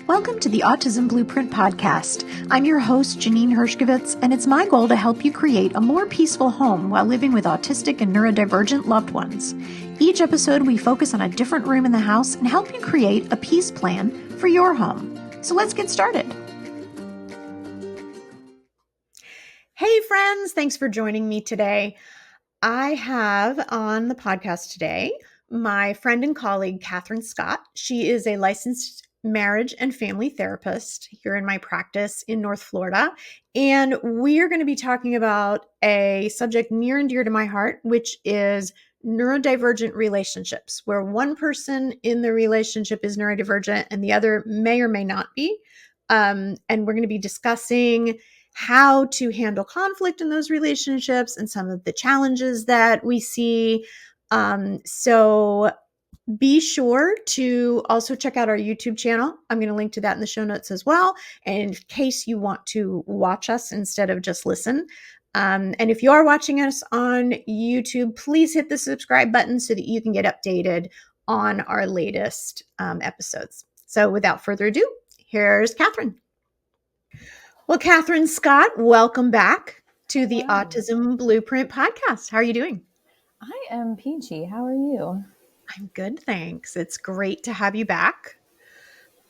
Welcome to the Autism Blueprint podcast. I'm your host, Janine Hershkovitz, and it's my goal to help you create a more peaceful home while living with autistic and neurodivergent loved ones. Each episode, we focus on a different room in the house and help you create a peace plan for your home. So let's get started. Hey friends, thanks for joining me today. I have on the podcast today my friend and colleague, Katherine Scott. She is a licensed marriage and family therapist here in my practice in North Florida. And we are going to be talking about a subject near and dear to my heart, which is neurodivergent relationships, where one person in the relationship is neurodivergent and the other may or may not be. And we're going to be discussing how to handle conflict in those relationships and some of the challenges that we see. So be sure to also check out our YouTube channel. I'm going to link to that in the show notes as well, in case you want to watch us instead of just listen. And if you are watching us on YouTube, please hit the subscribe button so that you can get updated on our latest episodes. So without further ado, here's Katherine. Well, Katherine Scott, welcome back to the Autism Blueprint podcast. How are you doing? I am peachy. How are you? I'm good, thanks. It's great to have you back.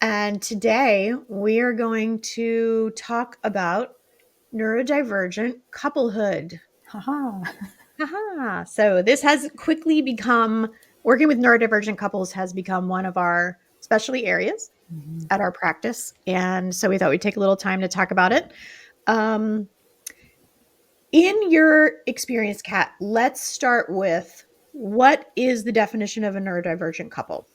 And today we are going to talk about neurodivergent couplehood. So this has quickly become, working with neurodivergent couples has become one of our specialty areas at our practice. And so we thought we'd take a little time to talk about it. In your experience, Kat, let's start with, what is the definition of a neurodivergent couple?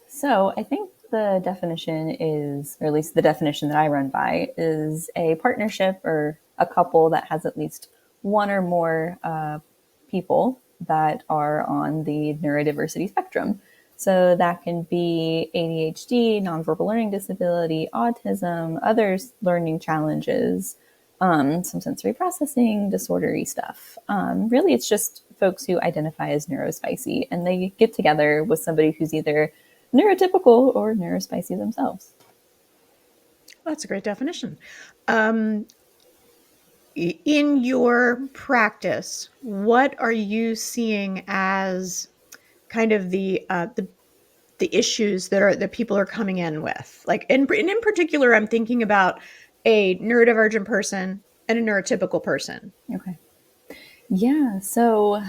So I think the definition is, or at least the definition that I run by, is a partnership or a couple that has at least one or more people that are on the neurodiversity spectrum. So that can be ADHD, nonverbal learning disability, autism, other learning challenges, some sensory processing disorder-y stuff. Really, it's just folks who identify as neurospicy, and they get together with somebody who's either neurotypical or neurospicy themselves. That's a great definition. In your practice, what are you seeing as kind of the issues that people are coming in with? Like, in particular, I'm thinking about a neurodivergent person and a neurotypical person. Okay. Yeah. So,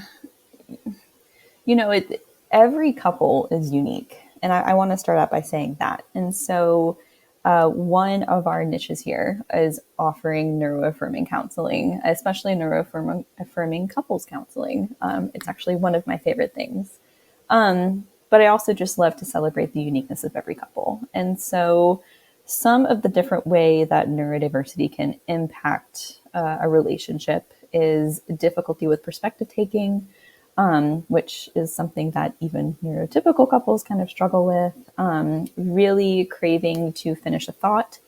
every couple is unique. And I want to start out by saying that. And so one of our niches here is offering neuroaffirming counseling, especially neuroaffirming couples counseling. It's actually one of my favorite things. But I also just love to celebrate the uniqueness of every couple. And so some of the different way that neurodiversity can impact a relationship is difficulty with perspective taking, which is something that even neurotypical couples kind of struggle with, really craving to finish a thought,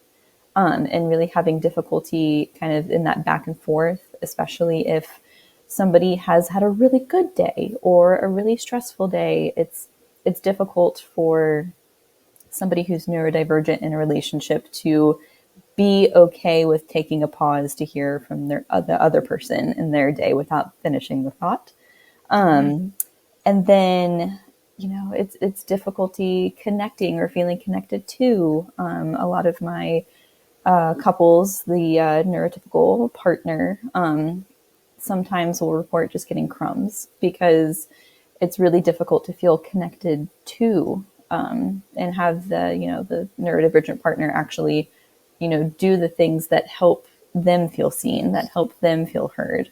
and really having difficulty kind of in that back and forth, especially if somebody has had a really good day or a really stressful day. It's difficult for somebody who's neurodivergent in a relationship to be okay with taking a pause to hear from the other person in their day without finishing the thought. And then, it's difficulty connecting or feeling connected to. A lot of my couples, the neurotypical partner, sometimes will report just getting crumbs because it's really difficult to feel connected to, and have the neurodivergent partner actually, do the things that help them feel seen, that help them feel heard.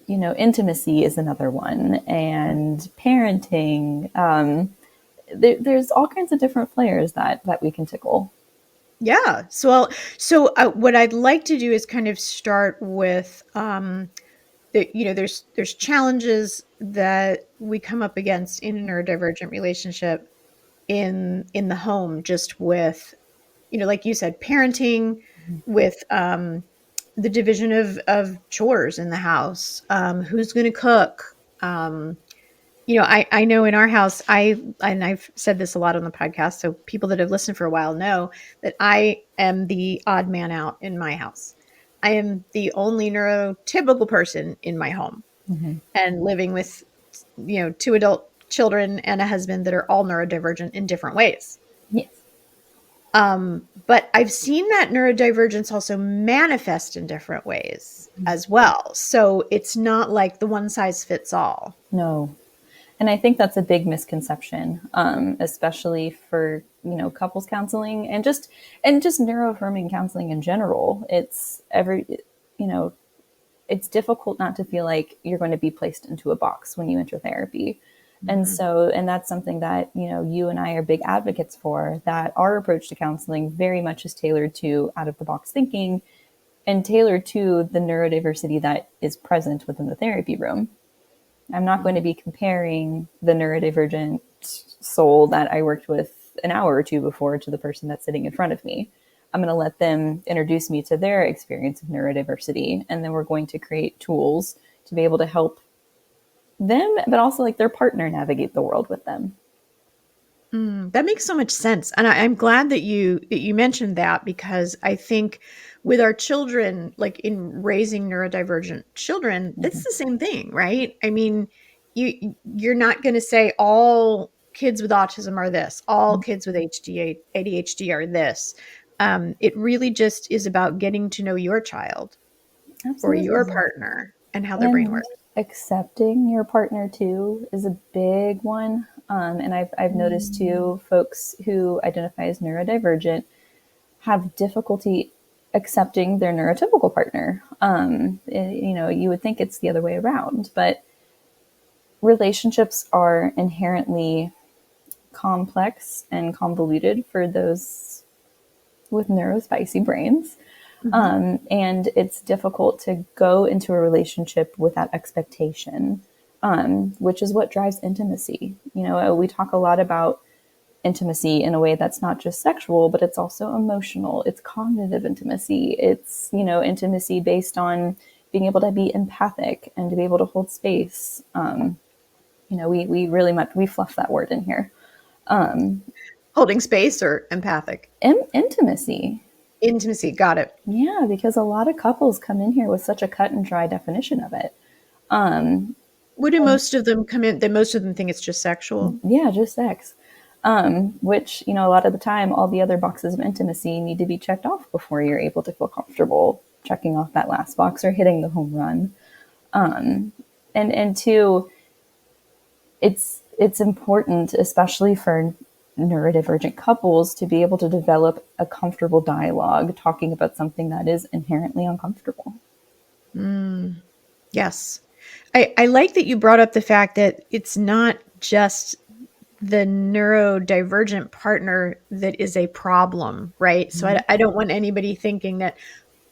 Intimacy is another one, and parenting. There's all kinds of different flavors that we can tickle. Yeah. So what I'd like to do is kind of start with, there's challenges that we come up against in a neurodivergent relationship in the home, just with, like you said, parenting, with the division of chores in the house, who's going to cook, I know in our house, and I've said this a lot on the podcast, so people that have listened for a while know that I am the odd man out in my house. I am the only neurotypical person in my home Mm-hmm. and living with, two adult children and a husband that are all neurodivergent in different ways. Yes. But I've seen that neurodivergence also manifest in different ways as well. So it's not like the one size fits all. No. And I think that's a big misconception, especially for couples counseling and just neuroaffirming counseling in general. You know it's difficult not to feel like you're going to be placed into a box when you enter therapy. Mhm. And that's something that, you and I are big advocates for, that our approach to counseling very much is tailored to out of the box thinking and tailored to the neurodiversity that is present within the therapy room. I'm not going to Mhm. be comparing the neurodivergent soul that I worked with an hour or two before to the person that's sitting in front of me. I'm going to let them introduce me to their experience of neurodiversity. And then we're going to create tools to be able to help them, but also like their partner navigate the world with them. That makes so much sense, and I'm glad that you mentioned that because I think with our children, like in raising neurodivergent children, Mm-hmm. that's the same thing, right? I mean, you're not going to say all kids with autism are this, all kids with ADHD are this. It really just is about getting to know your child or your Absolutely. partner and how their brain And works. accepting your partner too is a big one. And I've noticed too, folks who identify as neurodivergent have difficulty accepting their neurotypical partner. You would think it's the other way around, but relationships are inherently complex and convoluted for those with neurospicy brains. Mhm. And it's difficult to go into a relationship with that expectation, which is what drives intimacy. We talk a lot about intimacy in a way that's not just sexual, but it's also emotional. It's cognitive intimacy. It's, intimacy based on being able to be empathic and to be able to hold space. We really much, we fluff that word in here. Holding space or empathic Intimacy. intimacy. Got it. Yeah, because a lot of couples come in here with such a cut and dry definition of it. Um, What do most of them come in? That most of them think it's just sexual. yeah, just sex. Which, a lot of the time, all the other boxes of intimacy need to be checked off before you're able to feel comfortable checking off that last box or hitting the home run. And two, it's important, especially for neurodivergent couples, to be able to develop a comfortable dialogue talking about something that is inherently uncomfortable. Mm, yes. I like that you brought up the fact that it's not just the neurodivergent partner that is a problem, right? So I don't want anybody thinking that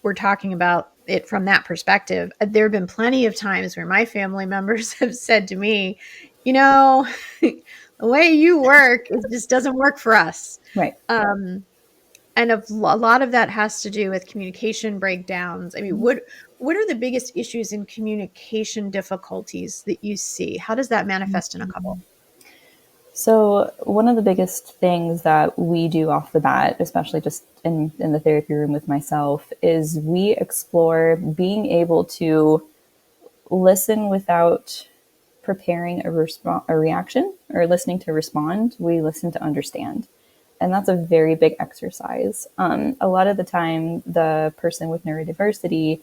we're talking about it from that perspective. There have been plenty of times where my family members have said to me, you know, the way you work, it just doesn't work for us. Right. Um, and a lot of that has to do with communication breakdowns. I mean, what are the biggest issues in communication difficulties that you see? How does that manifest in a couple? So one of the biggest things that we do off the bat, especially just in the therapy room with myself, is we explore being able to listen without preparing a reaction or listening to respond. We listen to understand. And that's a very big exercise. A lot of the time, the person with neurodiversity,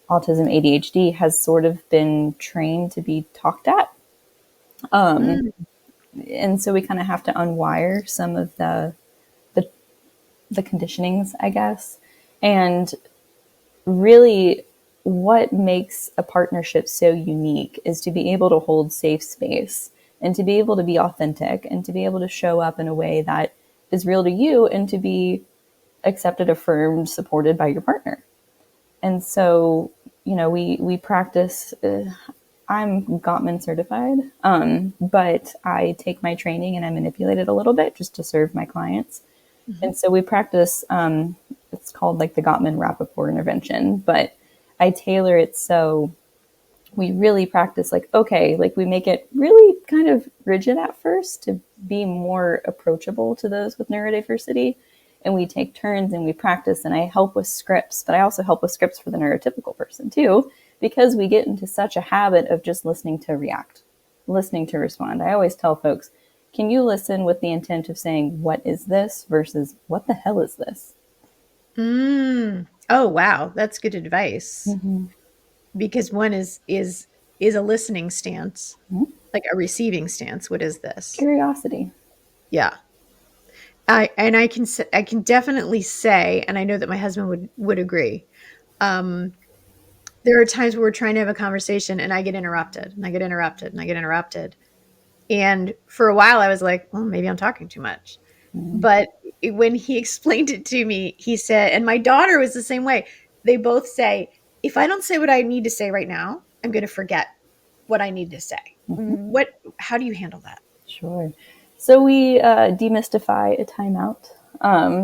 autism, ADHD has sort of been trained to be talked at. Mm, And so we kind of have to unwire some of the, the conditionings, I guess. And really, what makes a partnership so unique is to be able to hold safe space and to be able to be authentic and to be able to show up in a way that is real to you and to be accepted, affirmed, supported by your partner. And so, we practice. I'm Gottman certified, but I take my training and I manipulate it a little bit just to serve my clients. mhm. And so we practice, it's called like the Gottman Rappaport intervention, but I tailor it so we really practice like, okay, like we make it really kind of rigid at first to be more approachable to those with neurodiversity. And we take turns and we practice, and I help with scripts, but I also help with scripts for the neurotypical person too, because we get into such a habit of just listening to react, listening to respond. I always tell folks, can you listen with the intent of saying, what is this versus what the hell is this? Oh, wow. That's good advice. Mm-hmm. Because one is a listening stance, Mm-hmm. like a receiving stance. What is this? Curiosity. Yeah. I can definitely say, and I know that my husband would agree. Um, there are times where we're trying to have a conversation and I get interrupted and I get interrupted and I get interrupted. And for a while I was like, well, maybe I'm talking too much. Mm-hmm. But when he explained it to me, he said, and my daughter was the same way. They both say, if I don't say what I need to say right now, I'm going to forget what I need to say. Mm-hmm. How do you handle that? Sure. So we demystify a timeout,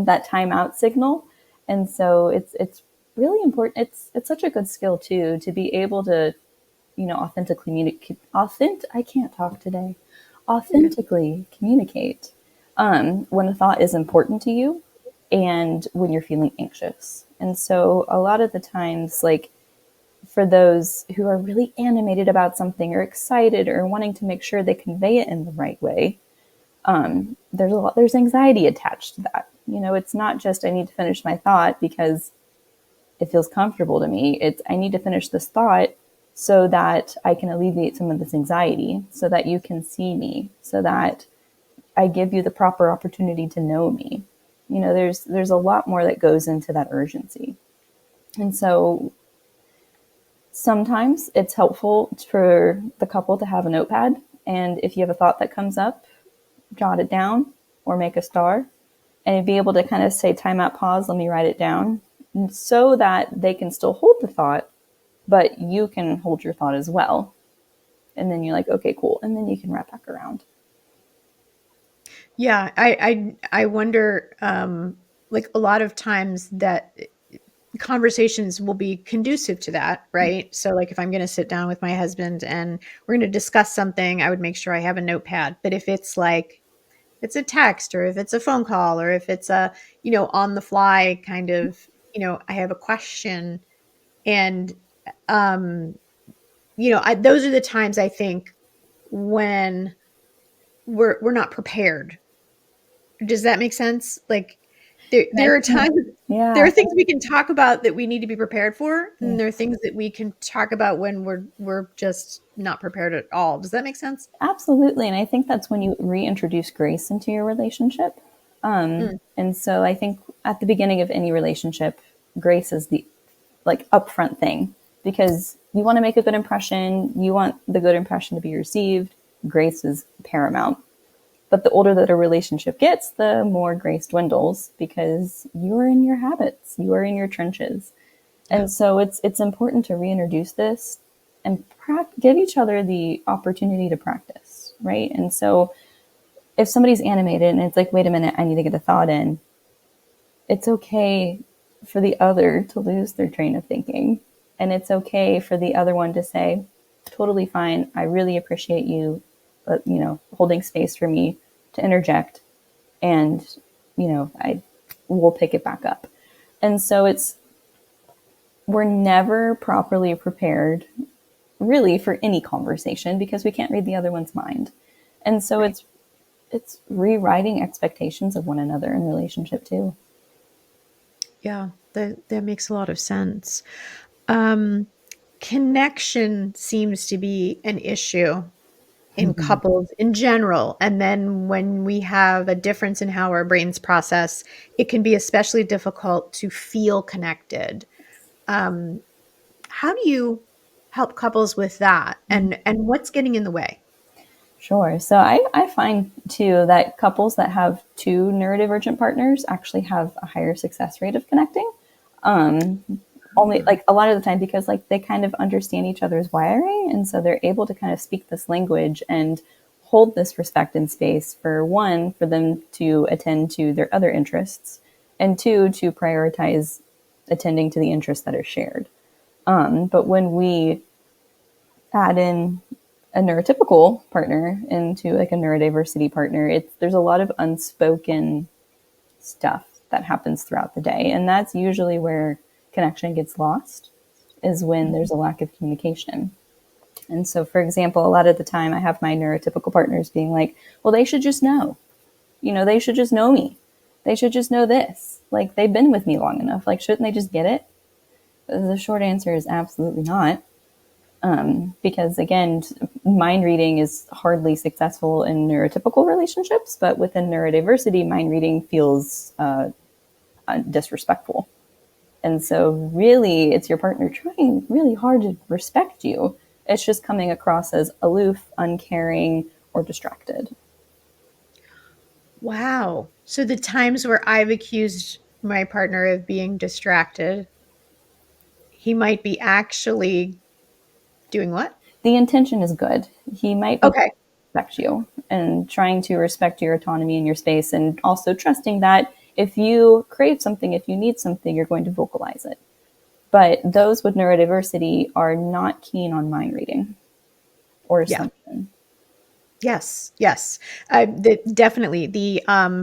that timeout signal, and so it's really important. It's such a good skill too to be able to, authentically communicate. I can't talk today. Authentically communicate when a thought is important to you, and when you're feeling anxious. And so a lot of the times, like for those who are really animated about something or excited or wanting to make sure they convey it in the right way, there's anxiety attached to that. It's not just I need to finish my thought because it feels comfortable to me. It's I need to finish this thought so that I can alleviate some of this anxiety, so that you can see me, so that I give you the proper opportunity to know me. There's a lot more that goes into that urgency. And so sometimes it's helpful for the couple to have a notepad. And if you have a thought that comes up, jot it down or make a star and be able to kind of say, time out, pause, let me write it down, so that they can still hold the thought, but you can hold your thought as well. And then you're like, okay, cool. And then you can wrap back around. Yeah, I wonder, like a lot of times that conversations will be conducive to that, right? So like if I'm going to sit down with my husband and we're going to discuss something, I would make sure I have a notepad. But if it's like it's a text or if it's a phone call or if it's a, on the fly kind of, I have a question and um those are the times I think when we're not prepared. Does that make sense? Like there are times there Yeah, are things we can talk about that we need to be prepared for, and there are things that we can talk about when we're just not prepared at all. Does that make sense? absolutely. And I think that's when you reintroduce grace into your relationship. Mm, And so I think at the beginning of any relationship, grace is the like upfront thing, because you want to make a good impression. You want the good impression to be received. Grace is paramount. But the older that a relationship gets, the more grace dwindles, because you are in your habits, you are in your trenches. yeah. And so it's important to reintroduce this and give each other the opportunity to practice, right? And so if somebody's animated and it's like, wait a minute, I need to get a thought in, it's okay for the other to lose their train of thinking. And it's okay for the other one to say, totally fine. I really appreciate you, holding space for me to interject. And, I will pick it back up. And so we're never properly prepared really for any conversation because we can't read the other one's mind. And so Right. it's rewriting expectations of one another in relationship too. Yeah, that makes a lot of sense. Um, Connection seems to be an issue in Mm-hmm. couples in general. And then when we have a difference in how our brains process, it can be especially difficult to feel connected. Um, how do you help couples with that? And what's getting in the way? Sure. So I find too that couples that have two neurodivergent partners actually have a higher success rate of connecting. Um, Only Mm, like a lot of the time because like they kind of understand each other's wiring, and so they're able to kind of speak this language and hold this respect and space for one, for them to attend to their other interests, and two, to prioritize attending to the interests that are shared. But when we add in a neurotypical partner into like a neurodiversity partner, there's a lot of unspoken stuff that happens throughout the day. And that's usually where connection gets lost, is when there's a lack of communication. And so, for example, a lot of the time I have my neurotypical partners being like, well, they should just know. They should just know me. They should just know this. Like, they've been with me long enough. Like, shouldn't they just get it? The short answer is absolutely not. Because again, mind reading is hardly successful in neurotypical relationships, but within neurodiversity, mind reading feels disrespectful. And so, really, it's your partner trying really hard to respect you. It's just coming across as aloof, uncaring, or distracted. Wow. So the times where I've accused my partner of being distracted, he might be actually doing what? The intention is good. He might be Okay. respect you and trying to respect your autonomy and your space, and also trusting that if you crave something, if you need something, you're going to vocalize it. But those with neurodiversity are not keen on mind reading or Yeah. assumption. Yes. Yes. Definitely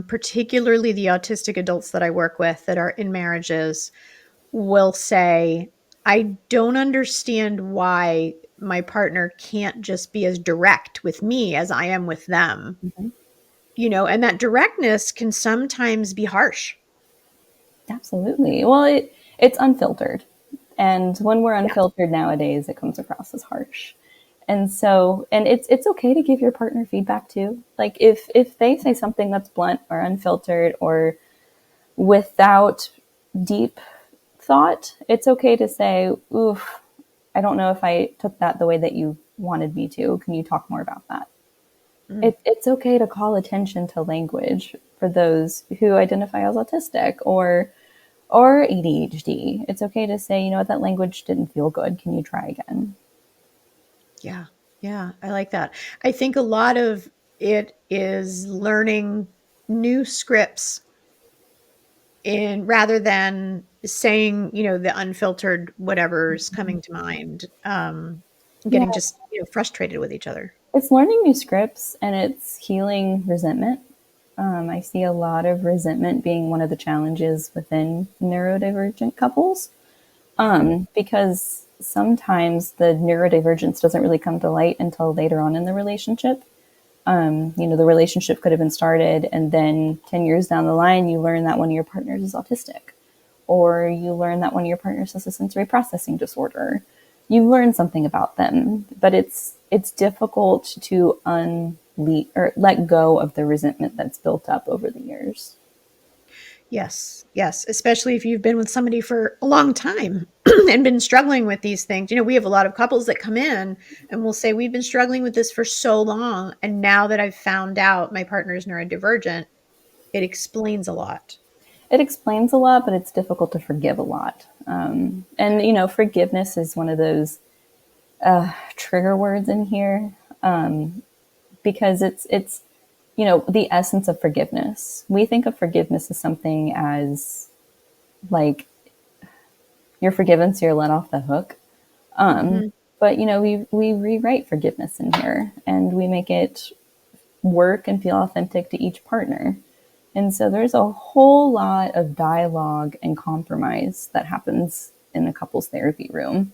particularly the autistic adults that I work with that are in marriages will say, I don't understand why my partner can't just be as direct with me as I am with them. Mm-hmm. And that directness can sometimes be harsh. Absolutely. Well, it's unfiltered. And when we're Yeah. unfiltered nowadays, it comes across as harsh. And so, and it's okay to give your partner feedback too. Like if they say something that's blunt or unfiltered or without deep thought, it's okay to say, "Oof, I don't know if I took that the way that you wanted me to. Can you talk more about that?" Mm, It's okay to call attention to language for those who identify as autistic or ADHD. It's okay to say, you know what, that language didn't feel good. Can you try again? yeah. Yeah. I like that. I think a lot of it is learning new scripts in rather than saying, the unfiltered whatever's coming to mind, Yeah, getting just, frustrated with each other. it's learning new scripts and it's healing resentment. I see a lot of resentment being one of the challenges within neurodivergent couples, because sometimes the neurodivergence doesn't really come to light until later on in the relationship. The relationship could have been started, and then 10 years down the line, you learn that one of your partners is autistic, or you learn that one of your partners has a sensory processing disorder. You learn something about them, but it's difficult to or let go of the resentment that's built up over the years. Yes, yes, especially if you've been with somebody for a long time and been struggling with these things. We have a lot of couples that come in and will say, we've been struggling with this for so long. And now that I've found out my partner is neurodivergent, it explains a lot. It explains a lot, but it's difficult to forgive a lot. And forgiveness is one of those trigger words in here, because it's the essence of forgiveness. We think of forgiveness as something as like you're forgiven, so you're let off the hook. Mhm. But we rewrite forgiveness in here, and we make it work and feel authentic to each partner. And so there's a whole lot of dialogue and compromise that happens in a couples therapy room,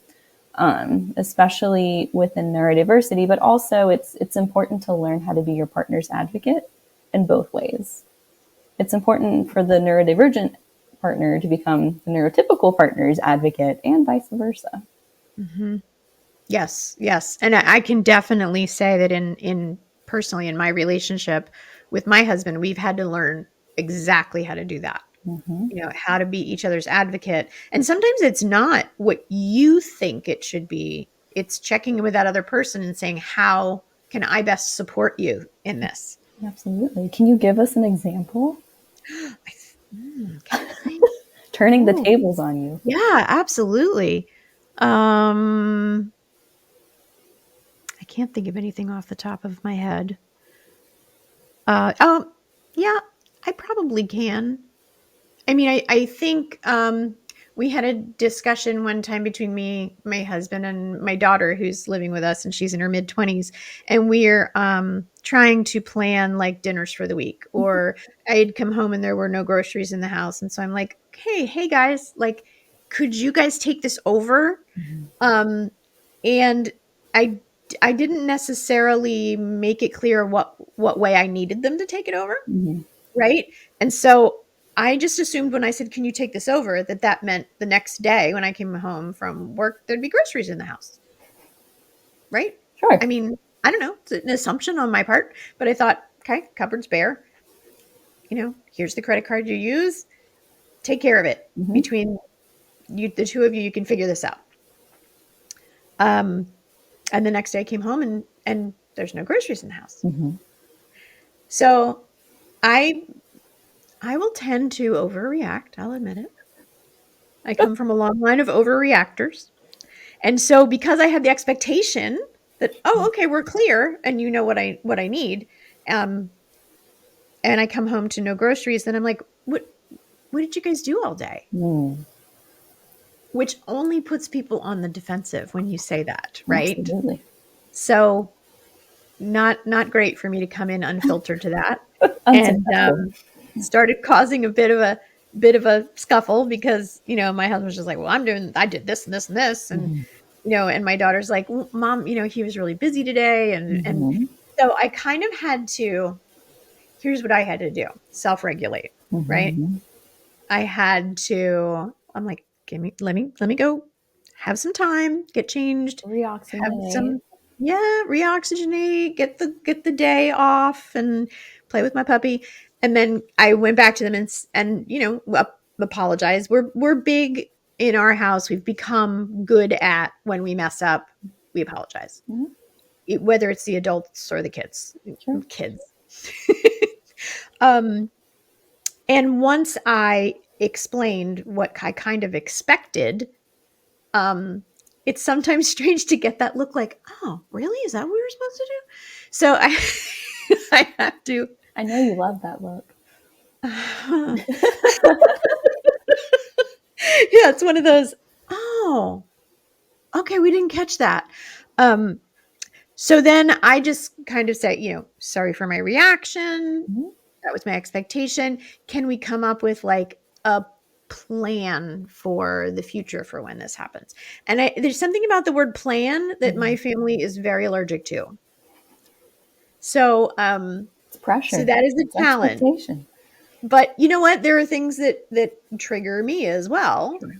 especially within neurodiversity. But also, it's important to learn how to be your partner's advocate in both ways. It's important for the neurodivergent partner to become the neurotypical partner's advocate, and vice versa. Mhm. Yes, yes, and I can definitely say that in personally in my relationship with my husband, we've had to learn exactly how to do that. Mm-hmm. How to be each other's advocate. And sometimes it's not what you think it should be. It's checking in with that other person and saying, how can I best support you in this? Absolutely. Can you give us an example? Can I? Turning the Oh, tables on you. yeah, absolutely. Um, I can't think of anything off the top of my head. Yeah, I probably can. I mean, I think we had a discussion one time between me, my husband, and my daughter who's living with us, and she's in her mid-20s, and we're trying to plan like dinners for the week. Or I'd come home and there were no groceries in the house, and so I'm like, hey guys, like, could you guys take this over? Mm-hmm. And I I didn't necessarily make it clear what way I needed them to take it over, Mm-hmm. right? And so I just assumed when I said, "Can you take this over?" that meant the next day when I came home from work, there'd be groceries in the house, right? I Sure. mean, I don't know. It's an assumption on my part, but I thought, okay, cupboard's bare. Here's the credit card you use. Take care of it. Mm-hmm. Between you, the two of you, you can figure this out. Um, and the next day I came home and there's no groceries in the house. Mm-hmm. So I I will tend to overreact. I'll admit it. I come from a long line of overreactors. And so because I had the expectation that, oh, okay, we're clear and you know what I need, um, and I come home to no groceries, then I'm like, what did you guys do all day? Mm. Which only puts people on the defensive when you say that, right? Absolutely. So not great for me to come in unfiltered to that. And Unsuccessful. started causing a bit of a scuffle because my husband was just like, well, I did this and this and this, and Mm-hmm. and my daughter's like, well, mom, he was really busy today, and Mm-hmm. so I kind of had to. Here's what I had to do: self-regulate, right? Mm-hmm. I had to. I'm like, let me go have some time, get changed, have Reoxygenate. some, yeah, reoxygenate, get the day off, and play with my puppy. And then I went back to them and apologize. We're big in our house. We've become good at when we mess up, we apologize, Mm-hmm. whether it's the adults or the kids. Sure. Kids. um, and once I explained what I kind of expected, um, it's sometimes strange to get that look like, oh, really? Is that what we were supposed to do? So I have to. I know you love that look. Yeah, it's one of those. Oh, okay, we didn't catch that. Um, so then I just kind of say, sorry for my reaction. Mm-hmm. That was my expectation. Can we come up with like a plan for the future for when this happens? And there's something about the word plan that Mm-hmm. my family is very allergic to. So, It's so pressure. that is It's a challenge. expectation. But you know what? There are things that trigger me as well, Sure.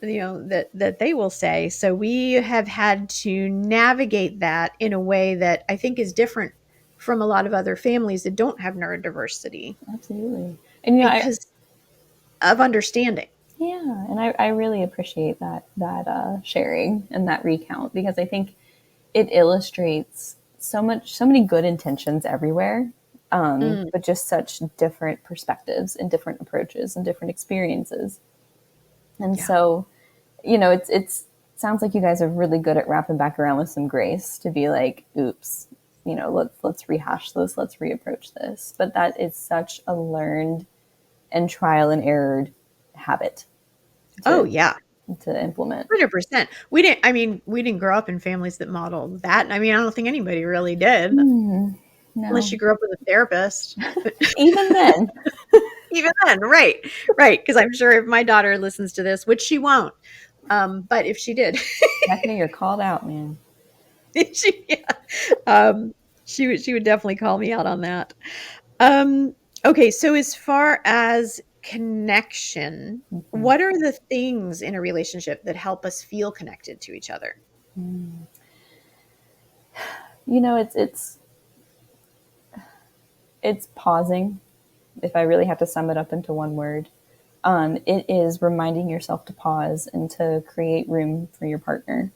that they will say. So we have had to navigate that in a way that I think is different from a lot of other families that don't have neurodiversity Absolutely. And because of understanding. yeah, and I really appreciate that sharing and that recount because I think it illustrates so many good intentions everywhere, Mm, but just such different perspectives and different approaches and different experiences. And yeah. so, it's sounds like you guys are really good at wrapping back around with some grace to be like, oops, let's rehash this, let's reapproach this. But that is such a learned and trial and error habit Oh to yeah. to implement. 100%. We didn't grow up in families that modeled that. I mean, I don't think anybody really did, unless No, you grew up with a therapist. even then, Even then, right. Right. Because I'm sure if my daughter listens to this, which she won't, but if she did, Stephanie, you're called out, man. yeah, um, she would definitely call me out on that. Um, okay, so as far as connection, Mm-hmm. what are the things in a relationship that help us feel connected to each other? It's pausing. If I really have to sum it up into one word, it is reminding yourself to pause and to create room for your partner,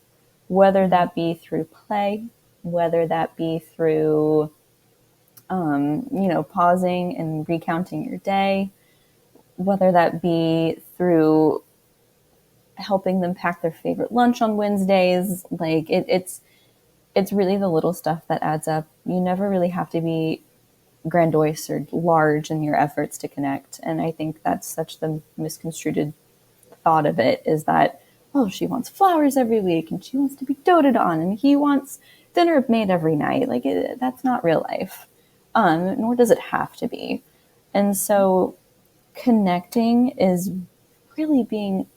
whether Mm, that be through play, whether that be through, pausing and recounting your day, whether that be through helping them pack their favorite lunch on Wednesdays. Like it's really the little stuff that adds up. You never really have to be grandiose or large in your efforts to connect. And I think that's such the misconstrued thought of it is that, oh, she wants flowers every week and she wants to be doted on and he wants dinner made every night. Like, that's not real life, nor does it have to be. And so connecting is really being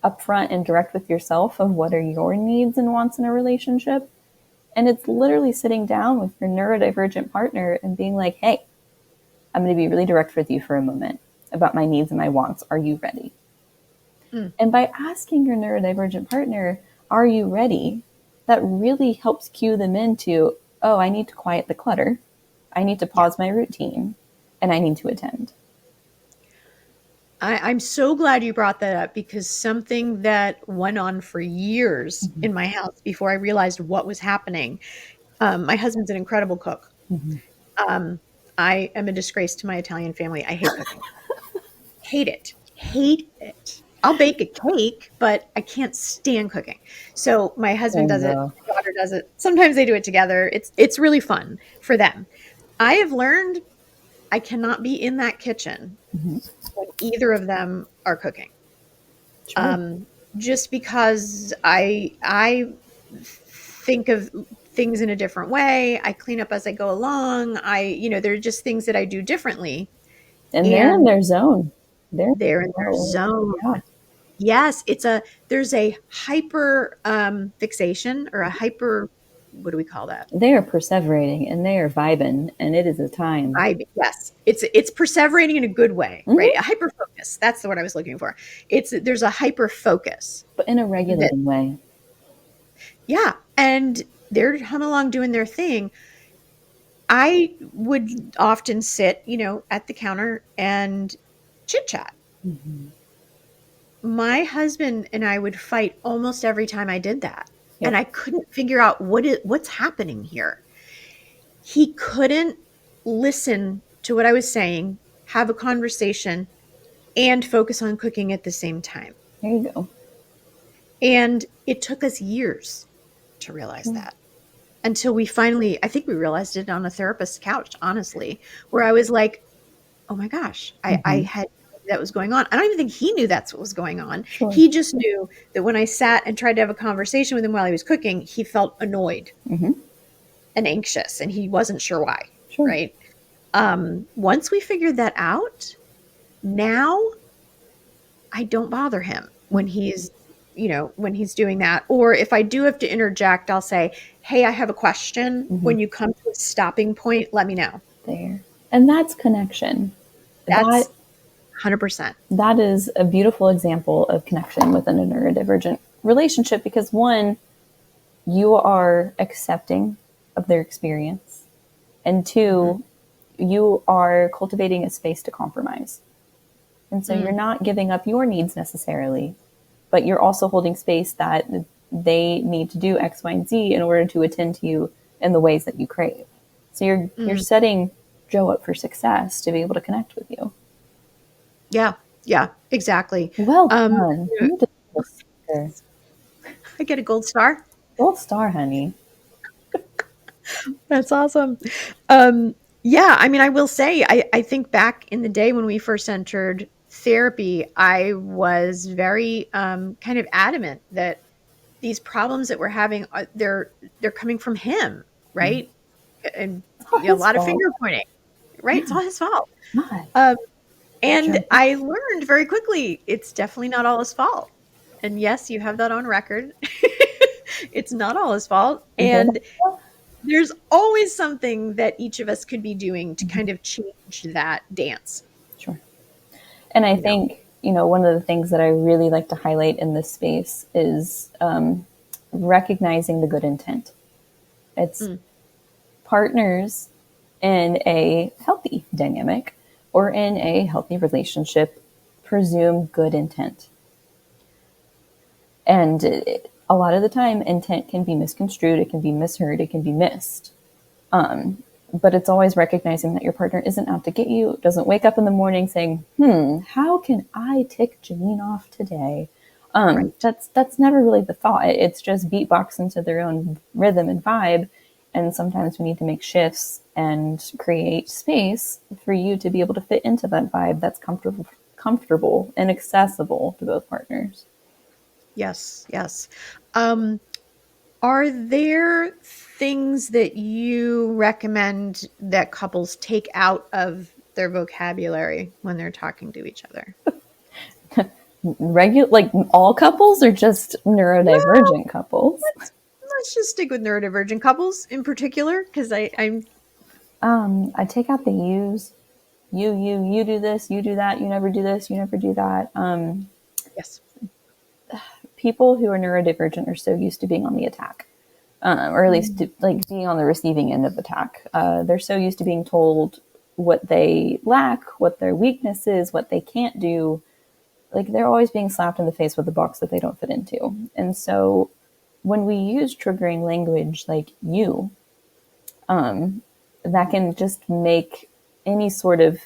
upfront and direct with yourself of what are your needs and wants in a relationship. And it's literally sitting down with your neurodivergent partner and being like, hey, I'm going to be really direct with you for a moment about my needs and my wants. Are you ready? Mm. And by asking your neurodivergent partner, are you ready? That really helps cue them into, oh, I need to quiet the clutter. I need to pause my routine and I need to attend. I'm so glad you brought that up, because something that went on for years Mm-hmm. in my house before I realized what was happening. My husband's an incredible cook. Mm-hmm. Um, I am a disgrace to my Italian family. I hate cooking. Hate it. Hate it. I'll bake a cake, but I can't stand cooking. So my husband Same does it, girl. my daughter does it. Sometimes they do it together. It's really fun for them. I have learned I cannot be in that kitchen Mm-hmm. when either of them are cooking. Sure. Um, just because I think of things in a different way. I clean up as I go along. There are just things that I do differently, And they're in and their zone. They're they're in their zone. yeah. Yes, there's a hyper fixation, or a hyper, what do we call that? They are perseverating and they are vibing, and it is a time. Yes, it's perseverating in a good way, right? Mm-hmm. A hyper focus. That's the word I was looking for. There's a hyper focus But in a that, regulating way. yeah, and they're humming along doing their thing. I would often sit, at the counter and chit chat. Mm-hmm. My husband and I would fight almost every time I did that. And Yep. I couldn't figure out what's happening here. He couldn't listen to what I was saying, have a conversation, and focus on cooking at the same time. There you go. And it took us years to realize Yeah. that, until I think we realized it on a therapist's couch, honestly, where I was like, oh my gosh, I Mm-hmm. had that was going on. I don't even think he knew that's what was going on. Sure. He just knew that when I sat and tried to have a conversation with him while he was cooking, he felt annoyed Mm-hmm. and anxious, and he wasn't sure why. Sure. Right. Once we figured that out, now I don't bother him when he's doing that. Or if I do have to interject, I'll say, hey, I have a question. Mm-hmm. When you come to a stopping point, let me know. There. And that's connection. That's That 100%. that is a beautiful example of connection within a neurodivergent relationship because one, you are accepting of their experience, and two, you are cultivating a space to compromise. And so you're Mm, not giving up your needs necessarily, but you're also holding space that they need to do X, Y, and Z in order to attend to you in the ways that you crave. So you're mm. setting Joe up for success to be able to connect with you. Yeah, yeah, exactly. Well Um, done. You did this, sister. I get a gold star. Gold star, honey. That's awesome. Um, yeah, I mean, I will say, I think back in the day when we first entered therapy, I was very kind of adamant that these problems that we're having, they're coming from him, right? And It's not a his lot of fault. finger pointing, right? It's Yeah, all his fault. not. Um, and Joe. I learned very quickly it's definitely not all his fault. And yes, you have that on record. It's not all his fault. You hear that? And there's always something that each of us could be doing to Mhm. kind of change that dance, Sure. And I you know. think, one of the things that I really like to highlight in this space is recognizing the good intent. It's Mm, partners in a healthy dynamic or in a healthy relationship presume good intent. And a lot of the time, intent can be misconstrued, it can be misheard, it can be missed. But it's always recognizing that your partner isn't out to get you, doesn't wake up in the morning saying, how can I tick Janine off today? right. That's never really the thought. It's just beatbox into their own rhythm and vibe. And sometimes we need to make shifts and create space for you to be able to fit into that vibe that's comfortable and accessible to both partners. Yes, yes. Um, are there things that you recommend that couples take out of their vocabulary when they're talking to each other? Regular, like all couples, or just Well, neurodivergent couples? let's just stick with neurodivergent couples in particular, because I'm I take out the yous. You do this, you do that, you never do this, you never do that. yes. People who are neurodivergent are so used to being on the attack, or at least to, like being on the receiving end of attack. They're so used to being told what they lack, what their weakness is, what they can't do. Like they're always being slapped in the face with a box that they don't fit into. And so when we use triggering language like you, that can just make any sort of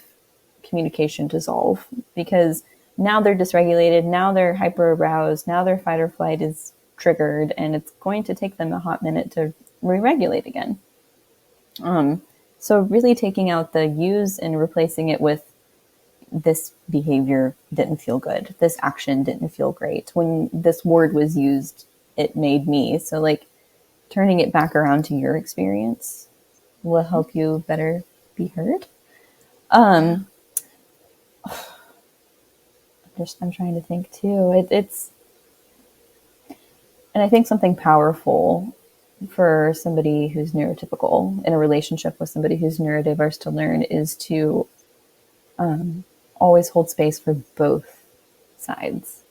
communication dissolve, because now they're dysregulated, now they're hyper aroused, now their fight or flight is triggered, and it's going to take them a hot minute to re-regulate again. So really taking out the use and replacing it with, this behavior didn't feel good, this action didn't feel great, when this word was used it made me, so like turning it back around to your experience will help you better be heard. Yeah. I'm trying to think too. It's, and I think something powerful for somebody who's neurotypical in a relationship with somebody who's neurodiverse to learn is to always hold space for both sides,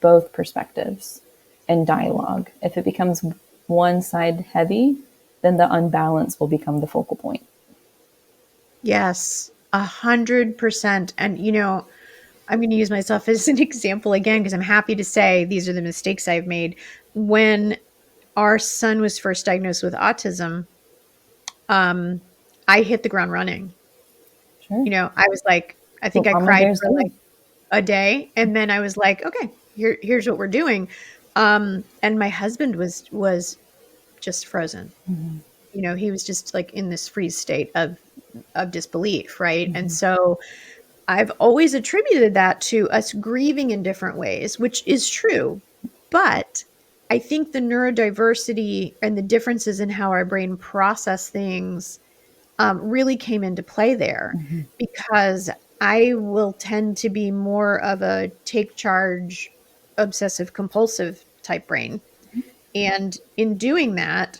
both perspectives, and dialogue. If it becomes one side heavy, then the unbalance will become the focal point. Yes, 100%. And, I'm going to use myself as an example again, because I'm happy to say these are the mistakes I've made. When our son was first diagnosed with autism, um, I hit the ground running. Sure. I was like, I What think I mama cried bears for like do. a day, and then I was like, okay, here's what we're doing. And my husband was just frozen. He was just like in this freeze state of disbelief, right? And so I've always attributed that to us grieving in different ways, which is true. But I think the neurodiversity and the differences in how our brain process things really came into play there, because I will tend to be more of a take charge, obsessive compulsive type brain. And in doing that,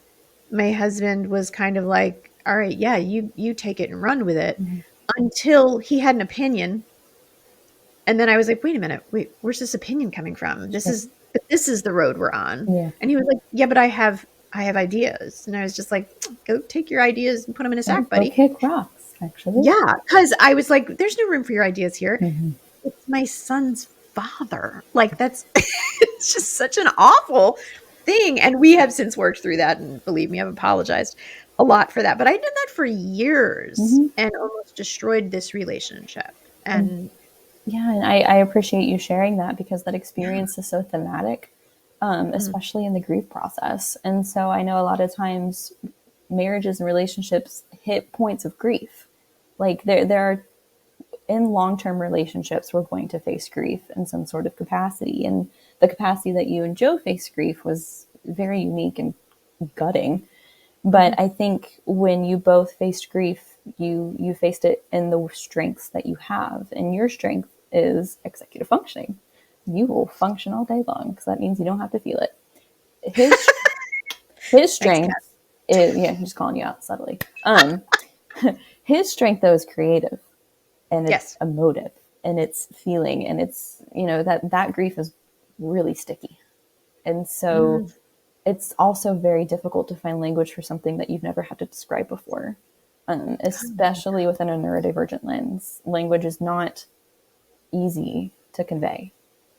my husband was kind of like, all right, yeah, you take it and run with it, until he had an opinion. And then I was like, wait a minute, wait, where's this opinion coming from? Sure. This is the road we're on. Yeah. And he was like, yeah, but I have ideas. And I was just like, go take your ideas and put them in a Or sack, go buddy. kick rocks, actually. Yeah. Cause I was like, there's no room for your ideas here. It's my son's father. Like that's, it's just such an awful thing. And we have since worked through that. And believe me, I've apologized a lot for that. But I did that for years and almost destroyed this relationship. And And yeah, and I appreciate you sharing that, because that yeah. experience is so thematic, Mhm. especially in the grief process. And so I know a lot of times marriages and relationships hit points of grief. Like there are, in long-term relationships, we're going to face grief in some sort of capacity. And the capacity that you and Joe faced grief was very unique and gutting. But Mhm. I think when you both faced grief, you faced it in the strengths that you have, and your strength is executive functioning. You will function all day long, because that means you don't have to feel it. His his Thanks, Kat. strength is, yeah, I'm just calling you out subtly. His strength though is creative, and it's Yes. emotive, and it's feeling, and it's, that grief is really sticky, and so Mhm. it's also very difficult to find language for something that you've never had to describe before, especially within a neurodivergent lens. Language is not easy to convey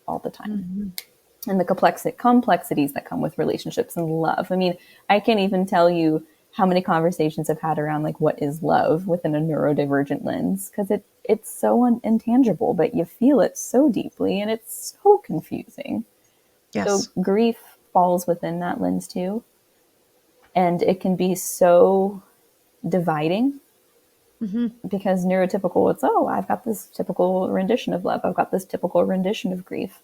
all the time. Mhm. And the complexities that come with relationships and love. I mean, I can't even tell you how many conversations I've had around like what is love within a neurodivergent lens, because it's so intangible, but you feel it so deeply, and it's so confusing. So Yes. grief falls within that lens too. And it can be so dividing Because neurotypical, it's, oh, I've got this typical rendition of love. I've got this typical rendition of grief.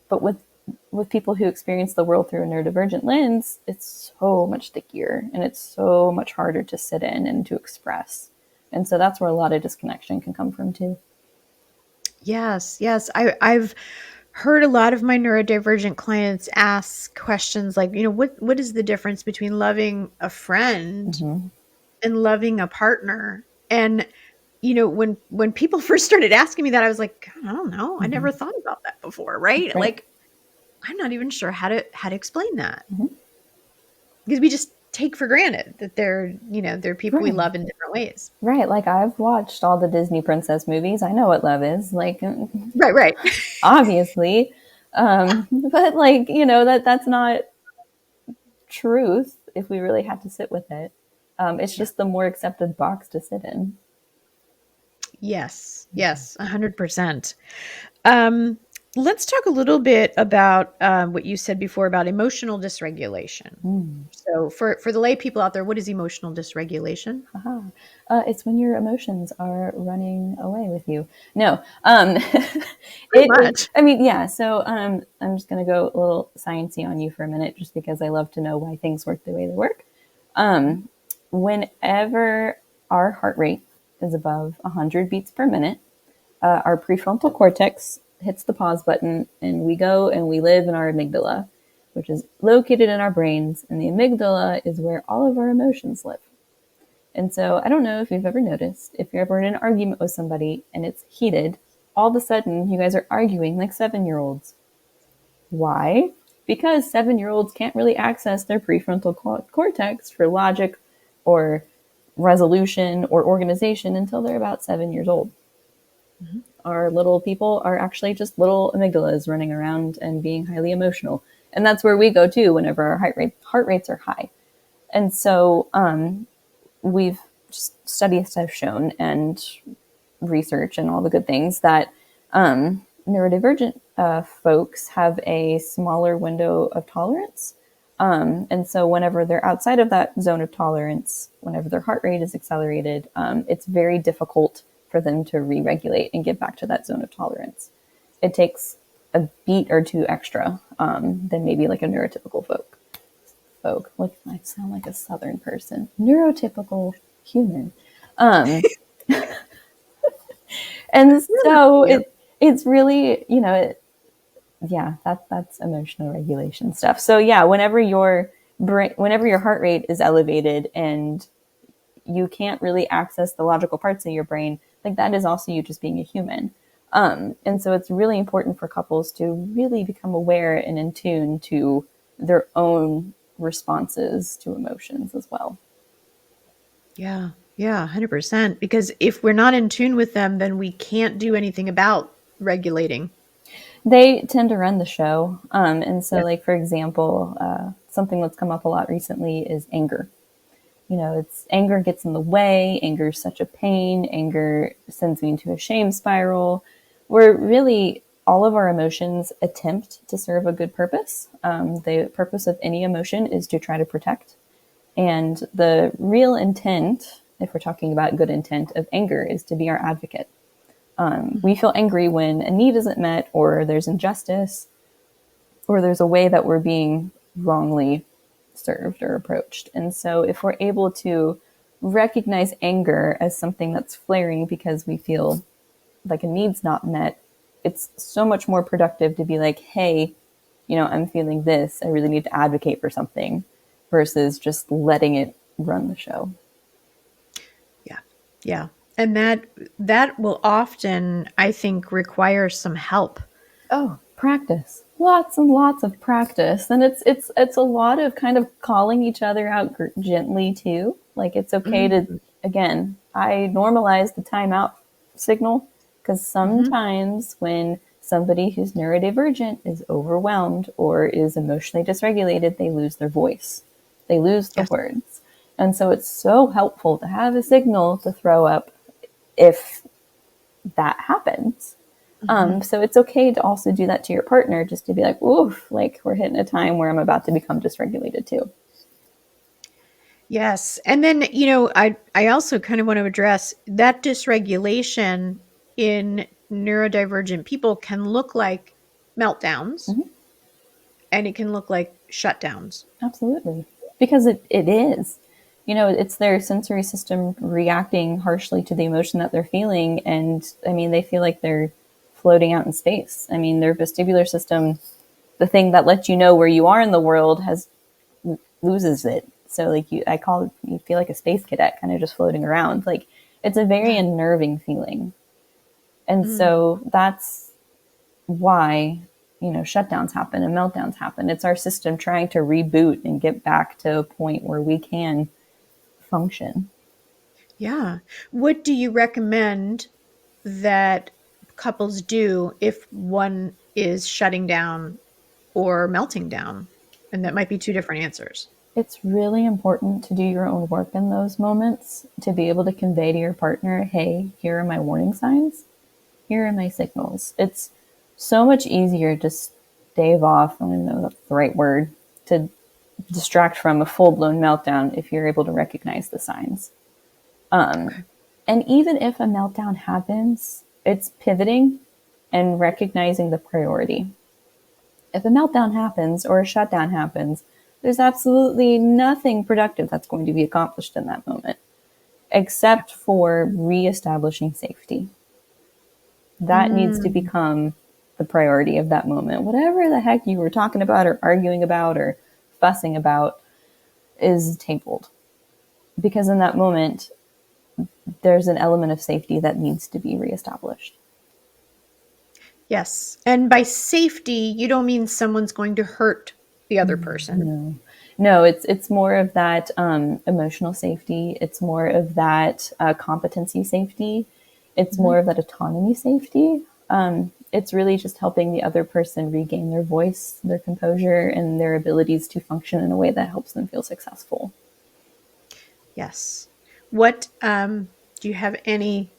But with people who experience the world through a neurodivergent lens, it's so much stickier and it's so much harder to sit in and to express. And so that's where a lot of disconnection can come from too. Yes, yes. I've heard a lot of my neurodivergent clients ask questions like, what is the difference between loving a friend and loving a partner? And when people first started asking me that, I was like, I don't know. I never thought about that before, right? Right. Like, I'm not even sure how to explain that. Mm-hmm. Because we just take for granted that they're people we Right. love in different ways. Right. Like I've watched all the Disney princess movies. I know what love is. Like, Right, right. obviously. But like, that's not truth if we really had to sit with it. It's Yeah. just the more accepted box to sit in. Yes. Yes. 100%. Um, let's talk a little bit about what you said before about emotional dysregulation. Mm. So, for the lay people out there, what is emotional dysregulation? Aha. It's when your emotions are running away with you. No, Pretty much. I mean, yeah. So I'm just going to go a little sciencey on you for a minute, just because I love to know why things work the way they work. Whenever our heart rate is above 100 beats per minute, our prefrontal cortex hits the pause button, and we go and we live in our amygdala, which is located in our brains. And the amygdala is where all of our emotions live. And so I don't know if you've ever noticed, if you're ever in an argument with somebody and it's heated, all of a sudden you guys are arguing like 7-year-olds. Why? Because 7-year-olds can't really access their prefrontal cortex for logic or resolution or organization until they're about 7 years old. Mm-hmm. Our little people are actually just little amygdalas running around and being highly emotional. And that's where we go to whenever our heart rates are high. And so we've studies have shown, and research and all the good things, that neurodivergent folks have a smaller window of tolerance. And so whenever they're outside of that zone of tolerance, whenever their heart rate is accelerated, it's very difficult for them to re-regulate and get back to that zone of tolerance. It takes a beat or two extra than maybe like a neurotypical folk. Like, I sound like a Southern person. Neurotypical human. And so it's really, that's emotional regulation stuff. So yeah, whenever your heart rate is elevated and you can't really access the logical parts of your brain, like that is also you just being a human. And so it's really important for couples to really become aware and in tune to their own responses to emotions as well. Yeah. Yeah. 100%. Because if we're not in tune with them, then we can't do anything about regulating. They tend to run the show. And so, Yeah. like, for example, something that's come up a lot recently is anger. It's anger gets in the way. Anger is such a pain. Anger sends me into a shame spiral, where really all of our emotions attempt to serve a good purpose. The purpose of any emotion is to try to protect. And the real intent, if we're talking about good intent of anger, is to be our advocate. We feel angry when a need isn't met, or there's injustice, or there's a way that we're being wrongly served or approached. And so if we're able to recognize anger as something that's flaring because we feel like a need's not met, it's so much more productive to be like, hey, I'm feeling this. I really need to advocate for something, versus just letting it run the show. Yeah. Yeah. And that will often, I think, require some help. Oh, practice. Lots and lots of practice. And it's a lot of kind of calling each other out gently too. Like, it's okay to, Mm-hmm. again, I normalize the timeout signal, because Mm-hmm. sometimes when somebody who's neurodivergent is overwhelmed or is emotionally dysregulated, they lose their voice. They lose the Yes. words. And so it's so helpful to have a signal to throw up if that happens. Mm-hmm. So it's okay to also do that to your partner, just to be like, oof, like we're hitting a time where I'm about to become dysregulated too. Yes. And then, I also kind of want to address that dysregulation in neurodivergent people can look like meltdowns Mhm. and it can look like shutdowns. Absolutely. Because it is. It's their sensory system reacting harshly to the emotion that they're feeling. And I mean, they feel like they're floating out in space. I mean, their vestibular system, the thing that lets you know where you are in the world, has loses it. So like I call it, you feel like a space cadet kind of just floating around. Like it's a very Yeah. unnerving feeling. And Mm. so that's why, shutdowns happen and meltdowns happen. It's our system trying to reboot and get back to a point where we can function. Yeah. What do you recommend that couples do if one is shutting down or melting down? And that might be two different answers. It's really important to do your own work in those moments to be able to convey to your partner, hey, here are my warning signs. Here are my signals. It's so much easier to stave off, I don't know that's the right word, to distract from a full blown meltdown if you're able to recognize the signs. Okay. And even if a meltdown happens, it's pivoting and recognizing the priority. If a meltdown happens or a shutdown happens, there's absolutely nothing productive that's going to be accomplished in that moment, Yeah. except for reestablishing safety. That needs to Mm. become the priority of that moment. Whatever the heck you were talking about or arguing about or fussing about is tabled. Because in that moment, there's an element of safety that needs to be reestablished. Yes. And by safety, you don't mean someone's going to hurt the other person. No, no, it's more of that emotional safety. It's more of that competency safety. It's Mhm. more of that autonomy safety. It's really just helping the other person regain their voice, their composure, and their abilities to function in a way that helps them feel successful. Yes. What do you have any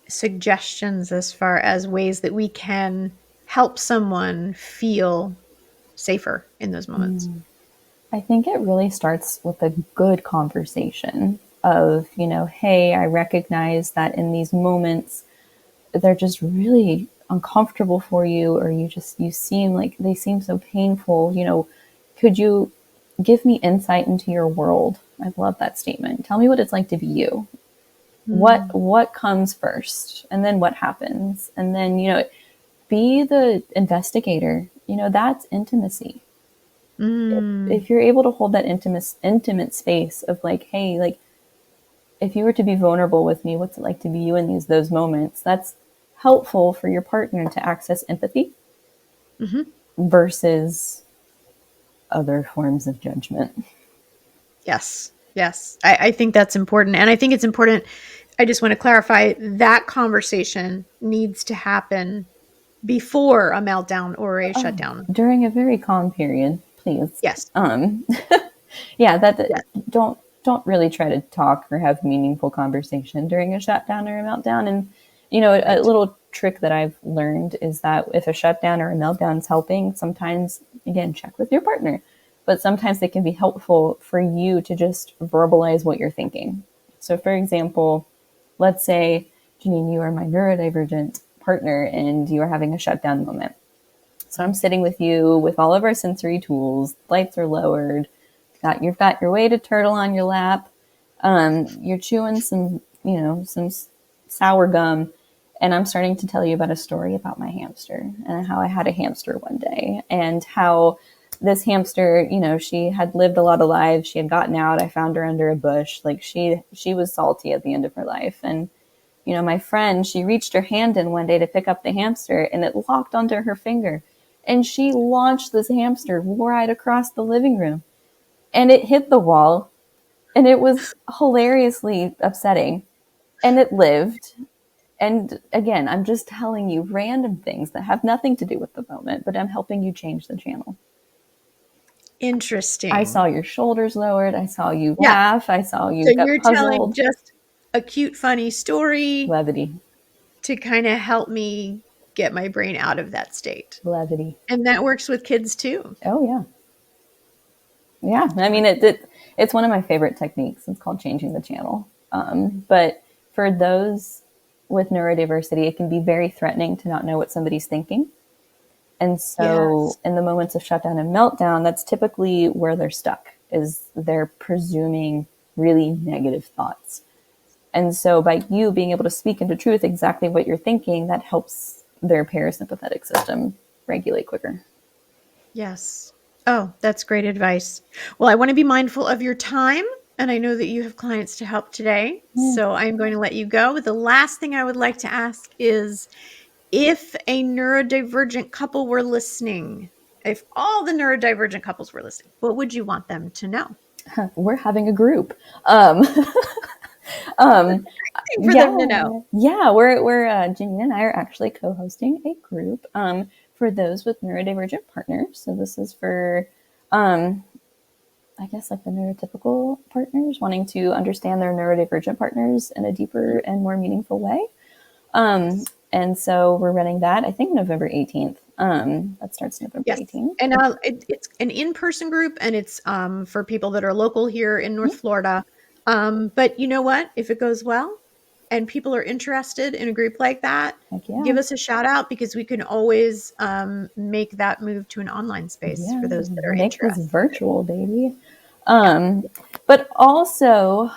suggestions as far as ways that we can help someone feel safer in those moments? I think it really starts with a good conversation of, hey, I recognize that in these moments they're just really uncomfortable for you, or you seem like they seem so painful. Could you give me insight into your world? I love that statement. Tell me what it's like to be you. what Mm. what comes first, and then what happens, and then be the investigator. That's intimacy. Mm. If you're able to hold that intimate space of like, hey, like, if you were to be vulnerable with me, what's it like to be you in those moments? That's helpful for your partner to access empathy Mhm. versus other forms of judgment. Yes. Yes. I think that's important. And I think it's important. I just want to clarify that conversation needs to happen before a meltdown or a Oh, shutdown. during a very calm period, please. Yes. Um, yeah, that Yes. don't really try to talk or have meaningful conversation during a shutdown or a meltdown. And a Right. little trick that I've learned is that if a shutdown or a meltdown is helping, sometimes, again, check with your partner, but sometimes it can be helpful for you to just verbalize what you're thinking. So, for example, let's say, Janine, you are my neurodivergent partner and you are having a shutdown moment. So I'm sitting with you with all of our sensory tools. Lights are lowered. You've got your weighted turtle on your lap. You're chewing some sour gum, and I'm starting to tell you about a story about my hamster and how I had a hamster one day, and how this hamster, she had lived a lot of lives. She had gotten out. I found her under a bush. Like she was salty at the end of her life, and my friend, she reached her hand in one day to pick up the hamster and it locked onto her finger. And she launched this hamster right across the living room and it hit the wall and it was hilariously upsetting and it lived. And again, I'm just telling you random things that have nothing to do with the moment, but I'm helping you change the channel. I Interesting. saw your shoulders lowered. I saw you Yeah. laugh. I saw So you get you're telling puzzled. just a cute, funny story Levity, to kind of help me get my brain out of that state. levity. And that works with kids too. Oh, yeah. Yeah, I Yeah. mean it. It's one of my favorite techniques. It's called changing the channel. But for those with neurodiversity, it can be very threatening to not know what somebody's thinking. And so Yes. in the moments of shutdown and meltdown, that's typically where they're stuck, is they're presuming really negative thoughts. And so by you being able to speak into truth exactly what you're thinking, that helps their parasympathetic system regulate quicker. Yes. Oh, that's great advice. Well, I want to be mindful of your time, and I know that you have clients to help today. So I'm going to let you go. The last thing I would like to ask is if a neurodivergent couple were listening, if all the neurodivergent couples were listening, what would you want them to know? We're having a group. Um, For them to know. we're Janine and I are actually co-hosting a group for those with neurodivergent partners. So this is for, I guess, like the neurotypical partners wanting to understand their neurodivergent partners in a deeper and more meaningful way. And so we're running that, I think, November 18th. That starts November Yes. 18th. And it's an in-person group, and it's for people that are local here in North Florida. But you know what? If it goes well and people are interested in a group like that, Heck yeah. give us a shout out, because we can always make that move to an online space for those that are Make this interested. virtual, baby. But also,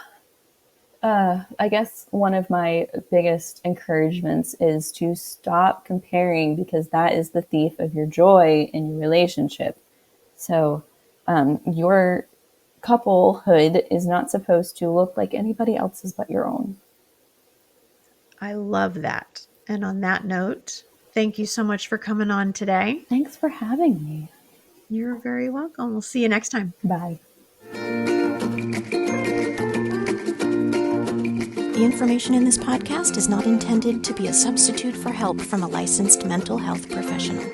I guess one of my biggest encouragements is to stop comparing, because that is the thief of your joy in your relationship. So your couplehood is not supposed to look like anybody else's but your own. I love that. And on that note, thank you so much for coming on today. Thanks for having me. You're very welcome. We'll see you next time. Bye. The information in this podcast is not intended to be a substitute for help from a licensed mental health professional.